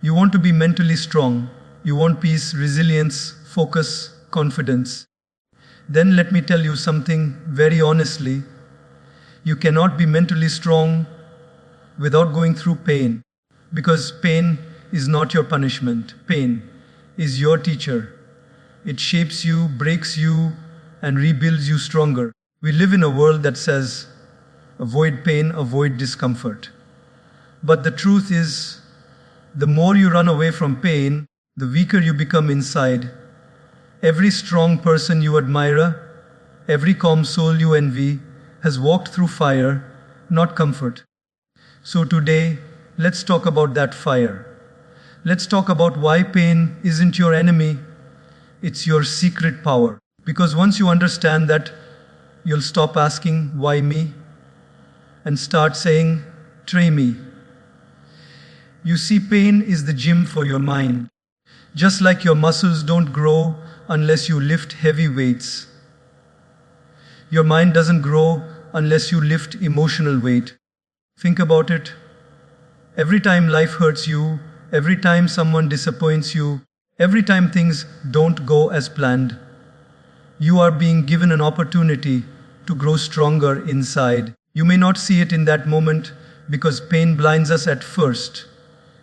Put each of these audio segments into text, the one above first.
You want to be mentally strong. You want peace, resilience, focus, confidence. Then let me tell you something very honestly. You cannot be mentally strong without going through pain. Because pain is not your punishment. Pain is your teacher. It shapes you, breaks you, and rebuilds you stronger. We live in a world that says, avoid pain, avoid discomfort. But the truth is, the more you run away from pain, the weaker you become inside. Every strong person you admire, every calm soul you envy, has walked through fire, not comfort. So today, let's talk about that fire. Let's talk about why pain isn't your enemy, it's your secret power. Because once you understand that, you'll stop asking, why me? And start saying, try me. You see, pain is the gym for your mind. Just like your muscles don't grow unless you lift heavy weights. Your mind doesn't grow unless you lift emotional weight. Think about it. Every time life hurts you, every time someone disappoints you, every time things don't go as planned, you are being given an opportunity to grow stronger inside. You may not see it in that moment because pain blinds us at first.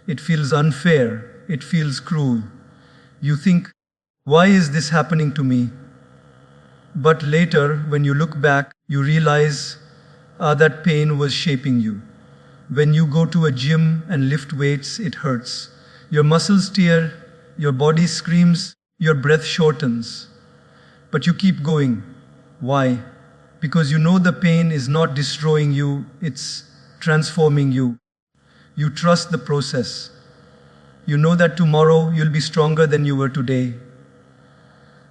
It feels unfair. It feels cruel. You think, why is this happening to me? But later, when you look back, you realize that pain was shaping you. When you go to a gym and lift weights, it hurts. Your muscles tear, your body screams, your breath shortens. But you keep going. Why? Because you know the pain is not destroying you, it's transforming you. You trust the process. You know that tomorrow you'll be stronger than you were today.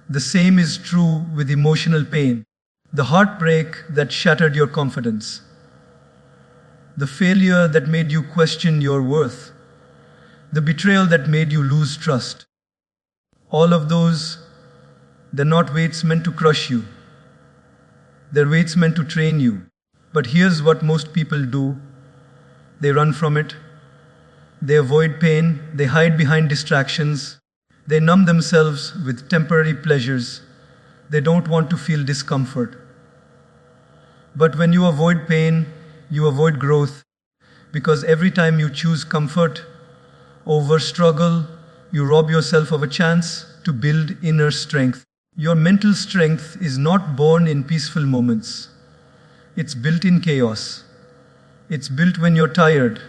The same is true with emotional pain. The heartbreak that shattered your confidence. The failure that made you question your worth. The betrayal that made you lose trust. All of those, they're not weights meant to crush you. They're weights meant to train you. But here's what most people do. They run from it. They avoid pain. They hide behind distractions. They numb themselves with temporary pleasures. They don't want to feel discomfort. But when you avoid pain, you avoid growth. Because every time you choose comfort over struggle, you rob yourself of a chance to build inner strength. Your mental strength is not born in peaceful moments. It's built in chaos. It's built when you're tired,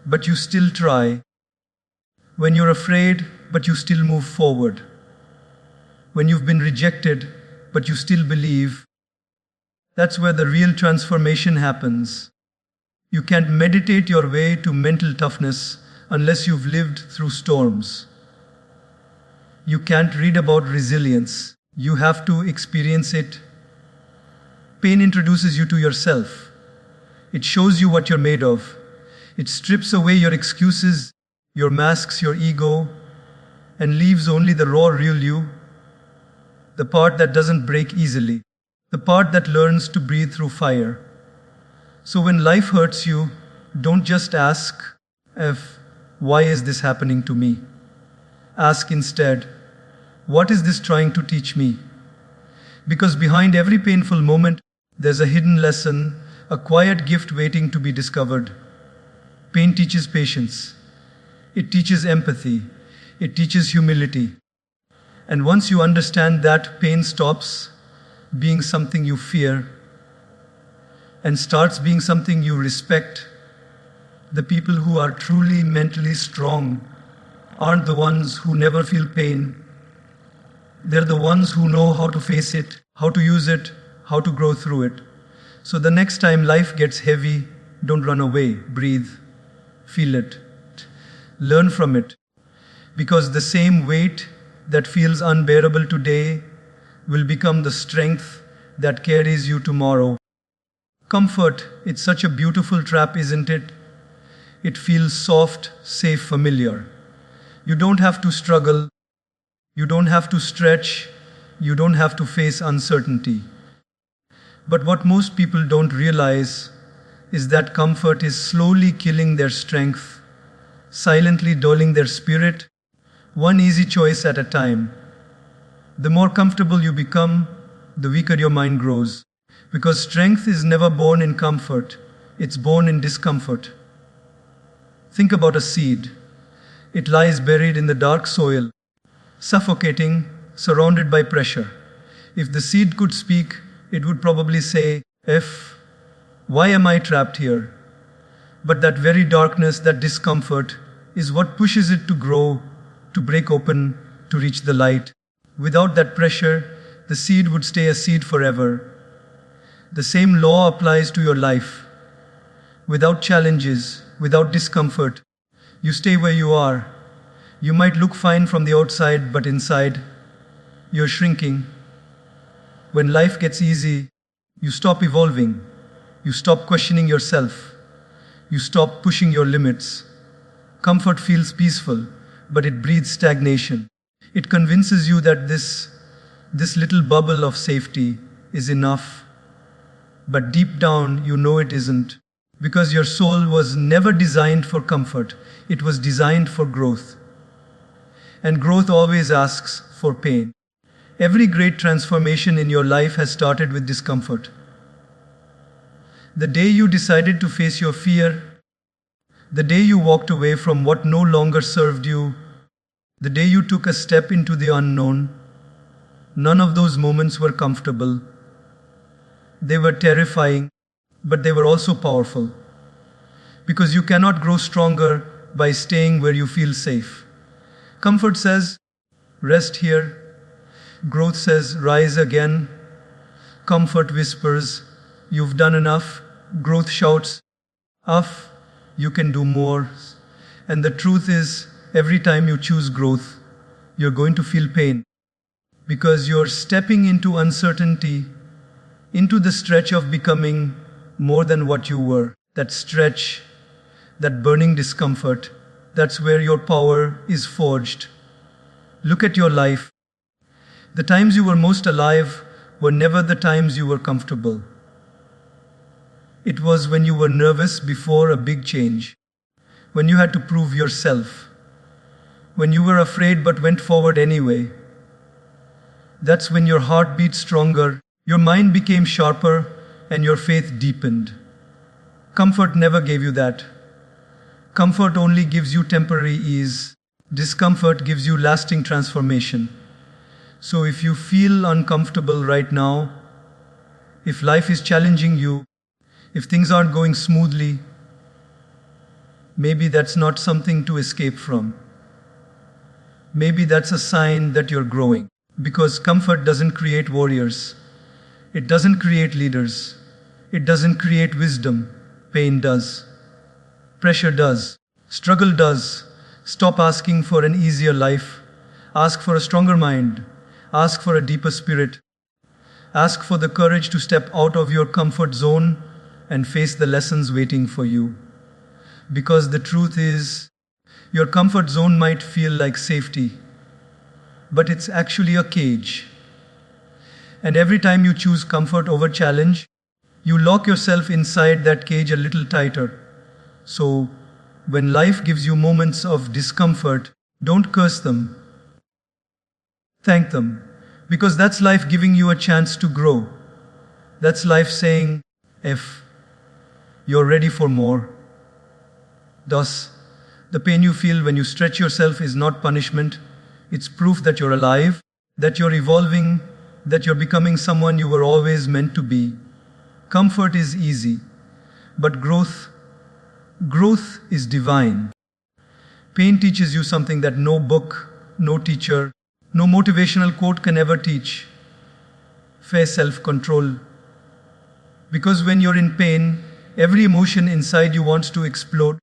but you still try. When you're afraid, but you still move forward. When you've been rejected, but you still believe. That's where the real transformation happens. You can't meditate your way to mental toughness unless you've lived through storms. You can't read about resilience. You have to experience it. Pain introduces you to yourself. It shows you what you're made of. It strips away your excuses, your masks, your ego, and leaves only the raw, real you. The part that doesn't break easily. The part that learns to breathe through fire. So when life hurts you, don't just ask, why is this happening to me? Ask instead, what is this trying to teach me? Because behind every painful moment, there's a hidden lesson, a quiet gift waiting to be discovered. Pain teaches patience. It teaches empathy. It teaches humility. And once you understand that, pain stops being something you fear and starts being something you respect. The people who are truly mentally strong aren't the ones who never feel pain. They're the ones who know how to face it, how to use it, how to grow through it. So the next time life gets heavy, don't run away. Breathe. Feel it. Learn from it. Because the same weight that feels unbearable today will become the strength that carries you tomorrow. Comfort, it's such a beautiful trap, isn't it? It feels soft, safe, familiar. You don't have to struggle. You don't have to stretch. You don't have to face uncertainty. But what most people don't realize is that comfort is slowly killing their strength, silently dulling their spirit, one easy choice at a time. The more comfortable you become, the weaker your mind grows. Because strength is never born in comfort, it's born in discomfort. Think about a seed. It lies buried in the dark soil, suffocating, surrounded by pressure. If the seed could speak, it would probably say, why am I trapped here? But that very darkness, that discomfort, is what pushes it to grow, to break open, to reach the light. Without that pressure, the seed would stay a seed forever. The same law applies to your life. Without challenges, without discomfort, you stay where you are. You might look fine from the outside, but inside, you're shrinking. When life gets easy, you stop evolving. You stop questioning yourself. You stop pushing your limits. Comfort feels peaceful, but it breeds stagnation. It convinces you that this little bubble of safety is enough. But deep down, you know it isn't. Because your soul was never designed for comfort. It was designed for growth. And growth always asks for pain. Every great transformation in your life has started with discomfort. The day you decided to face your fear, the day you walked away from what no longer served you, the day you took a step into the unknown, none of those moments were comfortable. They were terrifying, but they were also powerful. Because you cannot grow stronger by staying where you feel safe. Comfort says, rest here. Growth says, rise again. Comfort whispers, you've done enough. Growth shouts, you can do more. And the truth is, every time you choose growth, you're going to feel pain. Because you're stepping into uncertainty, into the stretch of becoming more than what you were. That stretch, that burning discomfort, that's where your power is forged. Look at your life. The times you were most alive were never the times you were comfortable. It was when you were nervous before a big change, when you had to prove yourself, when you were afraid but went forward anyway. That's when your heart beat stronger, your mind became sharper, and your faith deepened. Comfort never gave you that. Comfort only gives you temporary ease. Discomfort gives you lasting transformation. So if you feel uncomfortable right now, if life is challenging you, if things aren't going smoothly, maybe that's not something to escape from. Maybe that's a sign that you're growing. Because comfort doesn't create warriors. It doesn't create leaders. It doesn't create wisdom. Pain does. Pressure does. Struggle does. Stop asking for an easier life. Ask for a stronger mind. Ask for a deeper spirit. Ask for the courage to step out of your comfort zone and face the lessons waiting for you. Because the truth is, your comfort zone might feel like safety, but it's actually a cage. And every time you choose comfort over challenge, you lock yourself inside that cage a little tighter. So, when life gives you moments of discomfort, don't curse them. Thank them. Because that's life giving you a chance to grow. That's life saying, you're ready for more. Thus, the pain you feel when you stretch yourself is not punishment. It's proof that you're alive, that you're evolving, that you're becoming someone you were always meant to be. Comfort is easy, but growth is divine. Pain teaches you something that no book, no teacher, no motivational quote can ever teach. Fair self-control. Because when you're in pain, every emotion inside you wants to explode.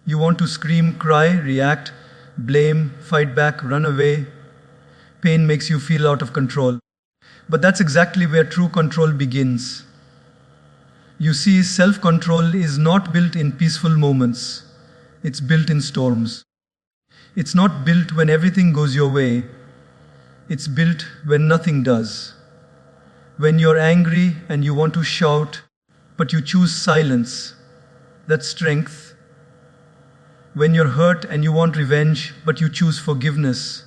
You want to scream, cry, react, blame, fight back, run away. Pain makes you feel out of control. But that's exactly where true control begins. You see, self-control is not built in peaceful moments. It's built in storms. It's not built when everything goes your way. It's built when nothing does. When you're angry and you want to shout, but you choose silence. That's strength. When you're hurt and you want revenge, but you choose forgiveness,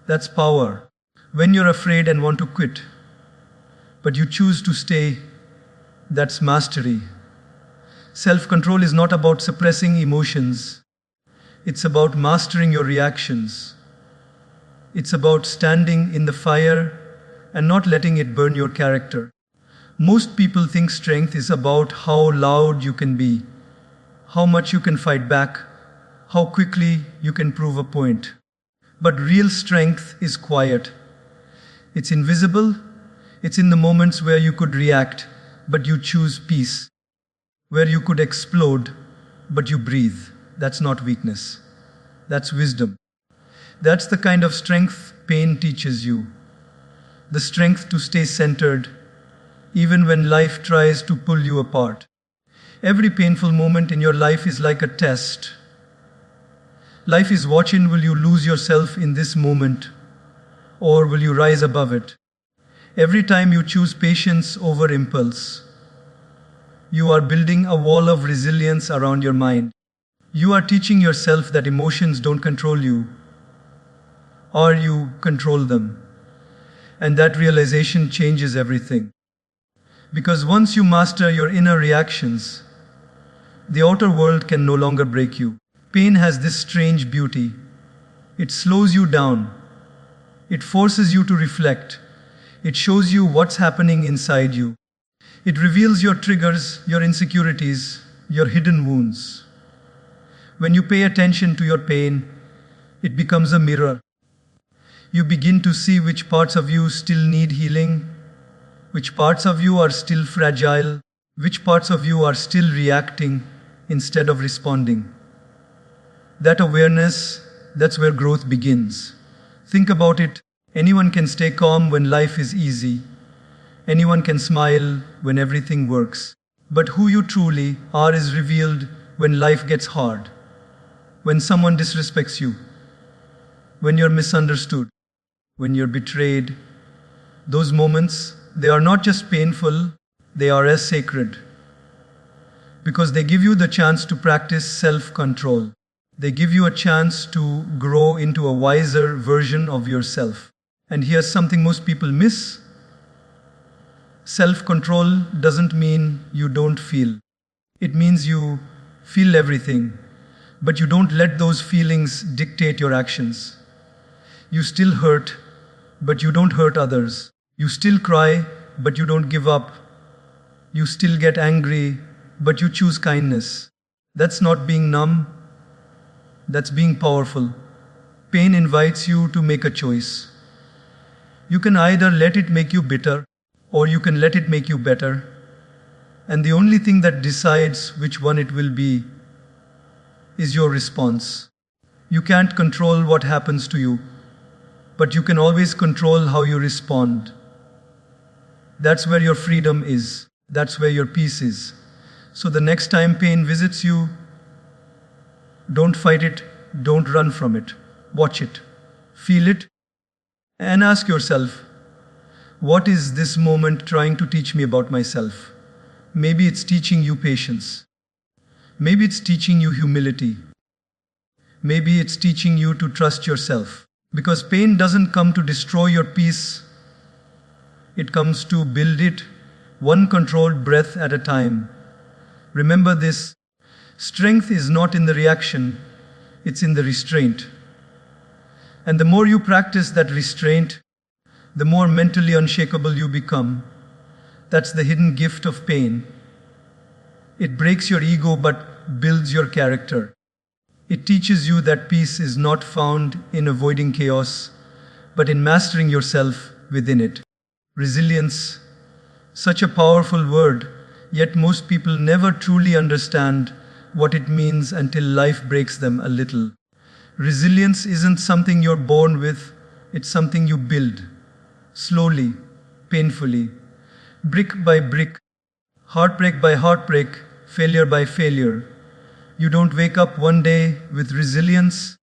that's power. When you're afraid and want to quit, but you choose to stay, that's mastery. Self-control is not about suppressing emotions. It's about mastering your reactions. It's about standing in the fire and not letting it burn your character. Most people think strength is about how loud you can be, how much you can fight back, how quickly you can prove a point. But real strength is quiet. It's invisible. It's in the moments where you could react, but you choose peace. Where you could explode, but you breathe. That's not weakness. That's wisdom. That's the kind of strength pain teaches you. The strength to stay centered, even when life tries to pull you apart. Every painful moment in your life is like a test. Life is watching, will you lose yourself in this moment, or will you rise above it? Every time you choose patience over impulse, you are building a wall of resilience around your mind. You are teaching yourself that emotions don't control you, or you control them. And that realization changes everything. Because once you master your inner reactions, the outer world can no longer break you. Pain has this strange beauty. It slows you down. It forces you to reflect. It shows you what's happening inside you. It reveals your triggers, your insecurities, your hidden wounds. When you pay attention to your pain, it becomes a mirror. You begin to see which parts of you still need healing, which parts of you are still fragile, which parts of you are still reacting instead of responding. That awareness, that's where growth begins. Think about it. Anyone can stay calm when life is easy. Anyone can smile when everything works. But who you truly are is revealed when life gets hard, when someone disrespects you, when you're misunderstood, when you're betrayed. Those moments, they are not just painful, they are as sacred. Because they give you the chance to practice self-control. They give you a chance to grow into a wiser version of yourself. And here's something most people miss. Self-control doesn't mean you don't feel. It means you feel everything, but you don't let those feelings dictate your actions. You still hurt, but you don't hurt others. You still cry, but you don't give up. You still get angry, but you choose kindness. That's not being numb. That's being powerful. Pain invites you to make a choice. You can either let it make you bitter, or you can let it make you better. And the only thing that decides which one it will be is your response. You can't control what happens to you, but you can always control how you respond. That's where your freedom is. That's where your peace is. So the next time pain visits you, don't fight it, don't run from it. Watch it, feel it, and ask yourself, what is this moment trying to teach me about myself? Maybe it's teaching you patience. Maybe it's teaching you humility. Maybe it's teaching you to trust yourself. Because pain doesn't come to destroy your peace. It comes to build it, one controlled breath at a time. Remember this, strength is not in the reaction, it's in the restraint. And the more you practice that restraint, the more mentally unshakable you become. That's the hidden gift of pain. It breaks your ego but builds your character. It teaches you that peace is not found in avoiding chaos, but in mastering yourself within it. Resilience, such a powerful word, yet most people never truly understand what it means until life breaks them a little. Resilience isn't something you're born with, it's something you build. Slowly, painfully, brick by brick, heartbreak by heartbreak, failure by failure. You don't wake up one day with resilience.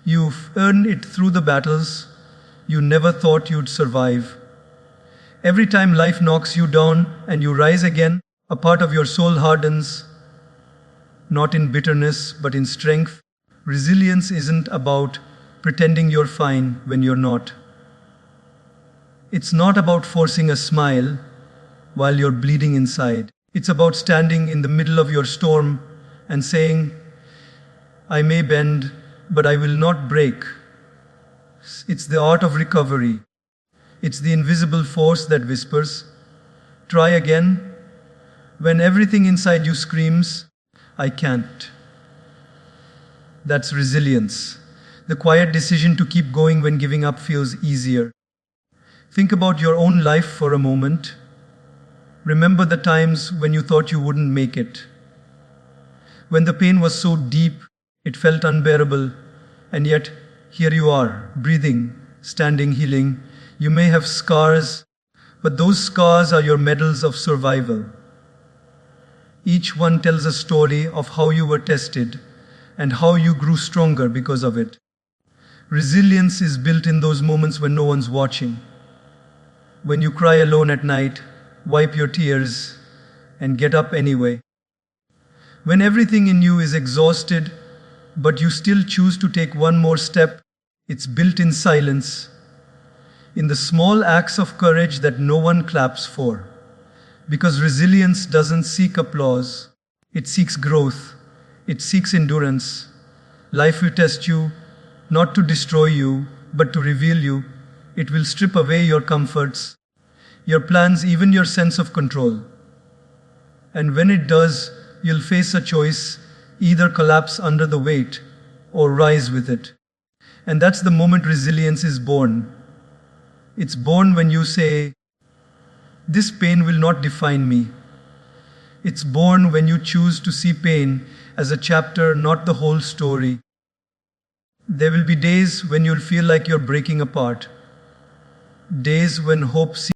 You've earned it through the battles you never thought you'd survive. Every time life knocks you down and you rise again, a part of your soul hardens. not in bitterness, but in strength. Resilience isn't about pretending you're fine when you're not. It's not about forcing a smile while you're bleeding inside. It's about standing in the middle of your storm and saying, I may bend, but I will not break. It's the art of recovery. It's the invisible force that whispers, try again, when everything inside you screams, I can't. That's resilience. The quiet decision to keep going when giving up feels easier. Think about your own life for a moment. Remember the times when you thought you wouldn't make it. When the pain was so deep, it felt unbearable, and yet here you are, breathing, standing, healing. You may have scars, but those scars are your medals of survival. Each one tells a story of how you were tested and how you grew stronger because of it. Resilience is built in those moments when no one's watching. When you cry alone at night, wipe your tears, and get up anyway. When everything in you is exhausted, but you still choose to take one more step, it's built in silence, in the small acts of courage that no one claps for. Because resilience doesn't seek applause, it seeks growth, it seeks endurance. Life will test you, not to destroy you, but to reveal you. It will strip away your comforts, your plans, even your sense of control. And when it does, you'll face a choice, either collapse under the weight or rise with it. And that's the moment resilience is born. It's born when you say, this pain will not define me. It's born when you choose to see pain as a chapter, not the whole story. There will be days when you'll feel like you're breaking apart. Days when hope